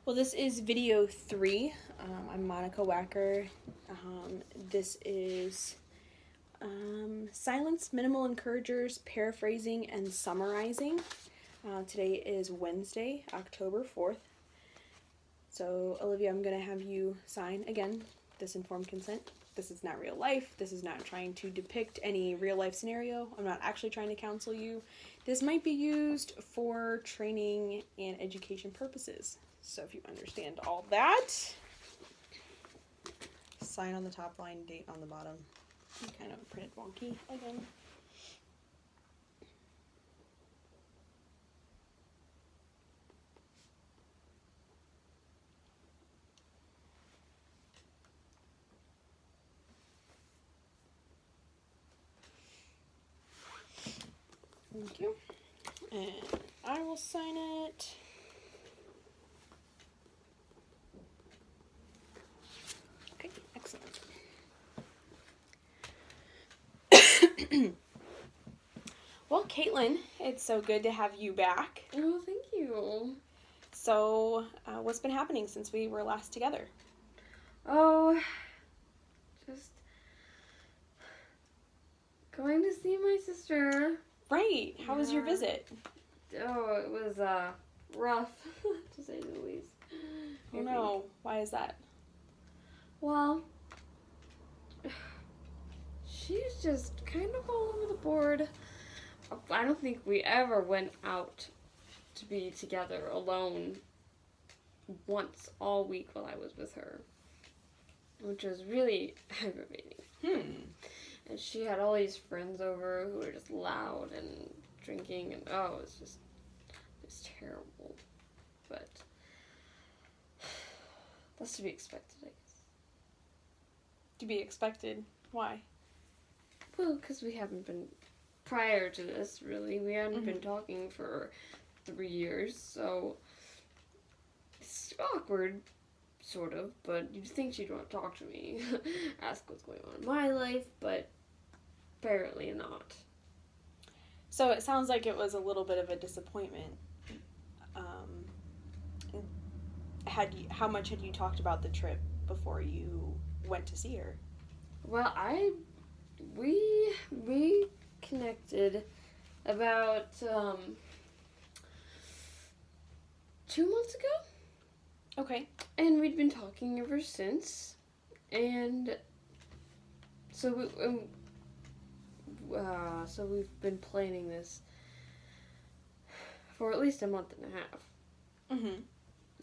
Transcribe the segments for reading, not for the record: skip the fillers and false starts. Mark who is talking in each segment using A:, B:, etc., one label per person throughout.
A: Well, this is video 3. I'm Monica Wacker. This is Silence, Minimal Encouragers, Paraphrasing, and Summarizing. Today is Wednesday, October 4th. So, Olivia, I'm going to have you sign, again, this informed consent. This is not real life. This is not trying to depict any real life scenario. I'm not actually trying to counsel you. This might be used for training and education purposes. So if you understand all that, sign on the top line, date on the bottom. Kind of printed wonky again. Thank you. And I will sign it. Okay, excellent. Well, Caitlin, it's so good to have you back.
B: Oh, thank you.
A: So, what's been happening since we were last together?
B: Oh, just going to see my sister.
A: Right. How was your
B: Yeah.
A: visit?
B: Oh, it was rough, to say the least.
A: Oh no. Why is that?
B: Well, she's just kind of all over the board. I don't think we ever went out to be together alone once all week while I was with her, which was really aggravating. And she had all these friends over who were just loud and drinking, and it was terrible. But that's to be expected, I guess.
A: To be expected. Why?
B: Well, because we haven't been, prior to this, really, we hadn't been talking for 3 years, so it's awkward, sort of, but you'd think she'd want to talk to me, ask what's going on in my life, but apparently not.
A: So it sounds like it was a little bit of a disappointment. How much had you talked about the trip before you went to see her?
B: Well, we connected about 2 months ago.
A: Okay.
B: And we'd been talking ever since. And so we've been planning this for at least a month and a half.
A: Mm-hmm.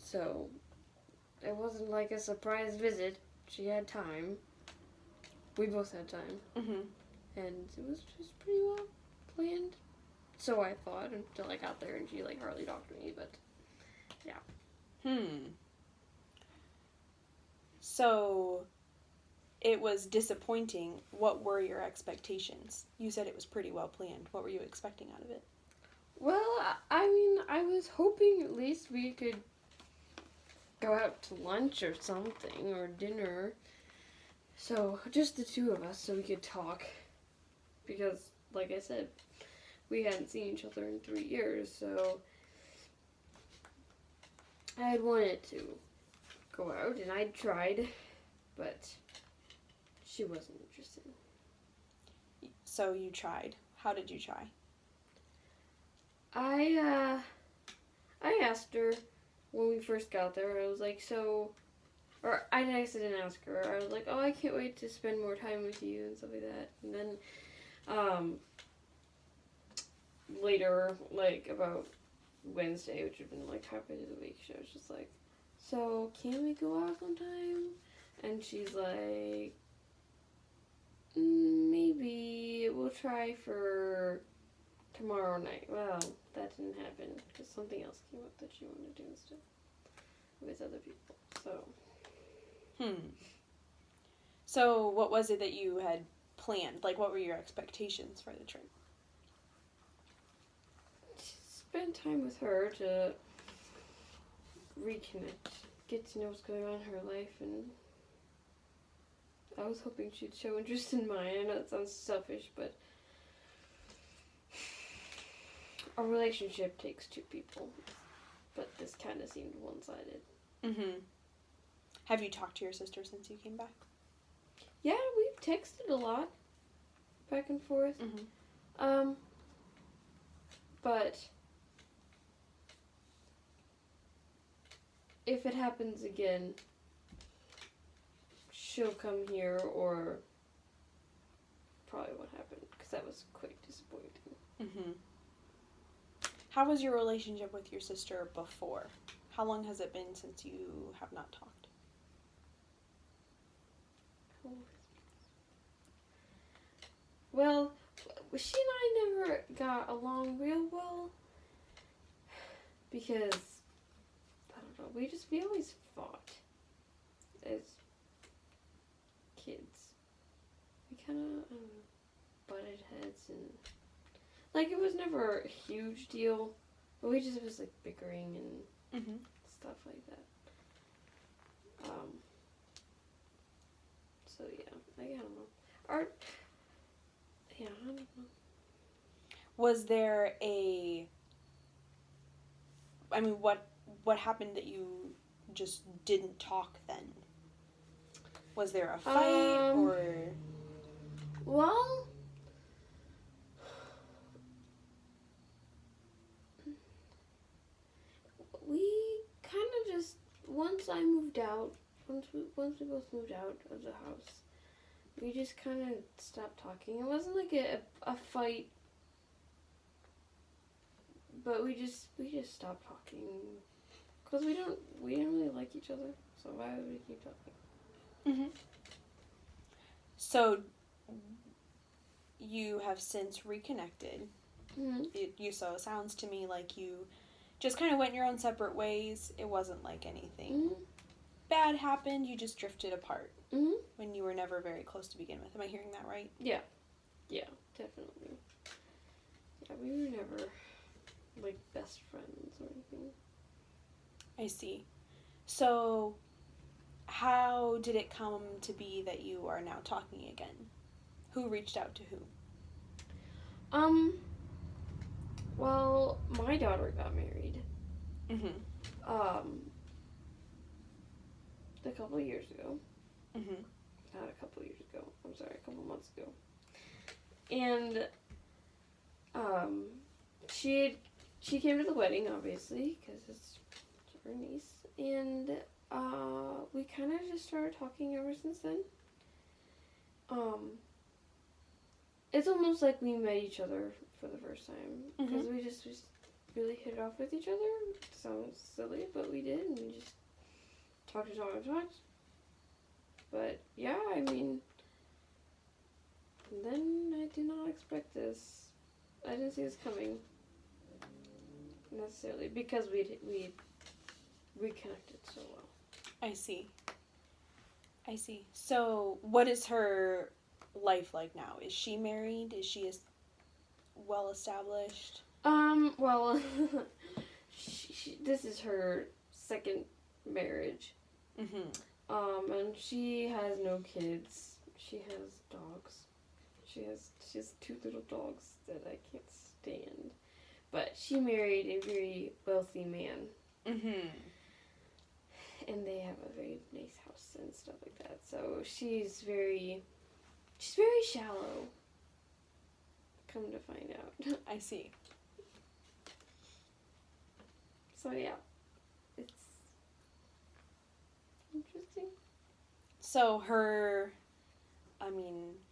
B: So it wasn't like a surprise visit. She had time. We both had time.
A: Mm-hmm.
B: And it was just pretty well planned. So I thought, until I got there and she hardly talked to me, but yeah.
A: So it was disappointing. What were your expectations? You said it was pretty well planned. What were you expecting out of it?
B: Well, I mean, I was hoping at least we could go out to lunch or something, or dinner. So, just the two of us so we could talk. Because, like I said, we hadn't seen each other in 3 years, so I had wanted to go out, and I'd tried, but she wasn't interested.
A: So you tried. How did you try?
B: I asked her when we first got there. I was like, or I didn't ask her. I was like, oh, I can't wait to spend more time with you and stuff like that. And then, later, about Wednesday, which had been halfway through the week, she was just like, so can we go out sometime? And she's like, maybe we'll try for tomorrow night. Well, that didn't happen because something else came up that she wanted to do instead with other people. So.
A: So what was it that you had planned? What were your expectations for the trip?
B: Spend time with her to reconnect, get to know what's going on in her life, and I was hoping she'd show interest in mine. I know it sounds selfish, but a relationship takes 2 people, but this kind of seemed one-sided.
A: Mm-hmm. Have you talked to your sister since you came back?
B: Yeah, we've texted a lot, back and forth.
A: Mm-hmm.
B: But if it happens again, she'll come here or probably won't happen because that was quite disappointing.
A: Mm-hmm. How was your relationship with your sister before? How long has it been since you have not talked?
B: Well, she and I never got along real well because I don't know. We always fought as kids. We kind of butted heads and like it was never a huge deal, but we just was like bickering and
A: Mm-hmm.
B: stuff like that. So yeah, I don't know. I don't know.
A: Was there what happened that you just didn't talk then? Was there a fight or?
B: Well, we kind of just once I moved out, once we both moved out of the house, we just kind of stopped talking. It wasn't like a fight, but we just stopped talking because we didn't really like each other. So why would we keep talking?
A: Mm-hmm. So you have since reconnected.
B: Mm-hmm.
A: It sounds to me like you just kind of went your own separate ways. It wasn't like anything bad happened. You just drifted apart when you were never very close to begin with. Am I hearing that right?
B: Yeah, definitely. Yeah, we were never like best friends or anything.
A: I see. So how did it come to be that you are now talking again? Who reached out to who?
B: Well, my daughter got married.
A: Mm-hmm.
B: A couple years ago.
A: Mm-hmm.
B: Not a couple years ago. I'm sorry, a couple months ago. And she came to the wedding, obviously, because it's her niece, and we kind of just started talking ever since then. It's almost like we met each other for the first time because we just really hit it off with each other. Sounds silly, but we did, and we just talked. But yeah, I mean, then I did not expect this. I didn't see this coming necessarily because we reconnected so well.
A: I see. So what is her life like now? Is she married? Is she well established?
B: Well, this is her second marriage.
A: Mm-hmm.
B: And she has no kids. She has dogs. She has 2 little dogs that I can't stand. But she married a very wealthy man.
A: Mm-hmm.
B: And they have a very nice house and stuff like that. So she's very shallow. Come to find out.
A: I see.
B: So yeah, it's interesting.
A: So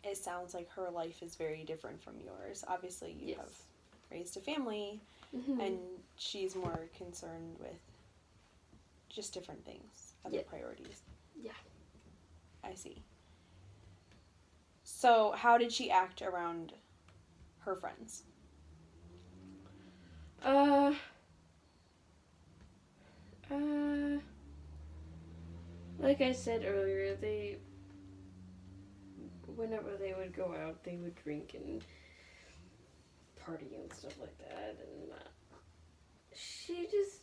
A: it sounds like her life is very different from yours. Obviously, you have raised a family, and she's more concerned with just different things, other priorities.
B: Yeah.
A: I see. So, how did she act around her friends?
B: Like I said earlier, whenever they would go out, they would drink and party and stuff like that, and she just,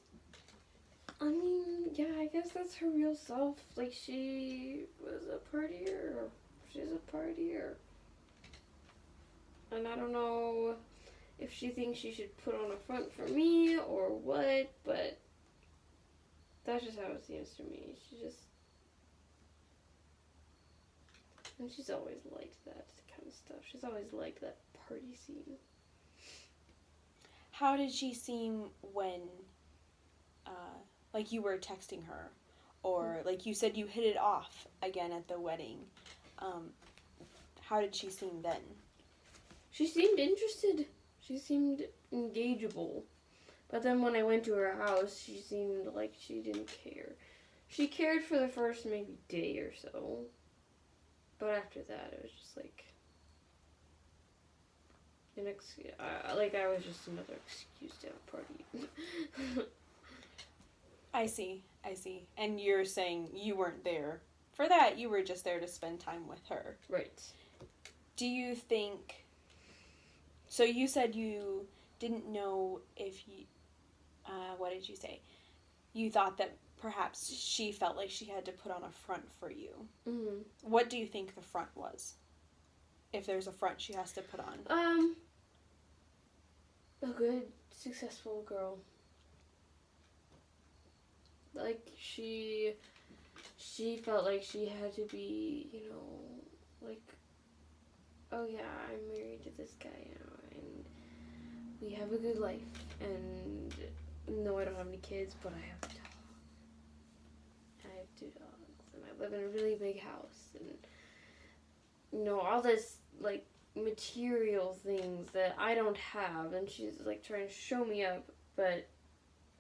B: I guess that's her real self. Like, she was a partier. She's a partier. And I don't know if she thinks she should put on a front for me or what, but That's just how it seems to me. And she's always liked that kind of stuff. She's always liked that party scene.
A: How did she seem when, like, you were texting her? Or, like, you said you hit it off again at the wedding. How did she seem then?
B: She seemed interested. She seemed engageable. But then when I went to her house, she seemed like she didn't care. She cared for the first maybe day or so. But after that, it was just like... I was just another excuse to have a party.
A: I see. And you're saying you weren't there for that. You were just there to spend time with her.
B: Right.
A: Do you think... So you said you didn't know if you... what did you say? You thought that perhaps she felt like she had to put on a front for you.
B: Mm-hmm.
A: What do you think the front was? If there's a front she has to put on.
B: A good, successful girl. Like, she felt like she had to be, like, oh yeah, I'm married to this guy now, and we have a good life, and no, I don't have any kids, but I have a dog. I have 2 dogs, and I live in a really big house, and, all this, like, material things that I don't have, and she's, like, trying to show me up, but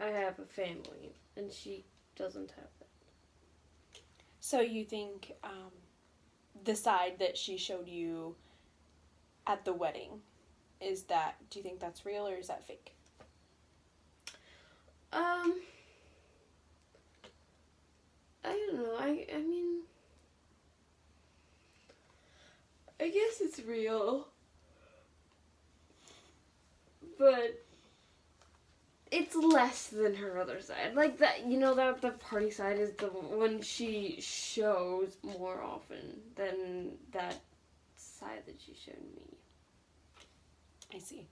B: I have a family, and she doesn't have that.
A: So you think the side that she showed you at the wedding, do you think that's real or is that fake?
B: I don't know. I mean, I guess it's real, but it's less than her other side. Like that, that the party side is the one she shows more often than that side that she showed me.
A: I see.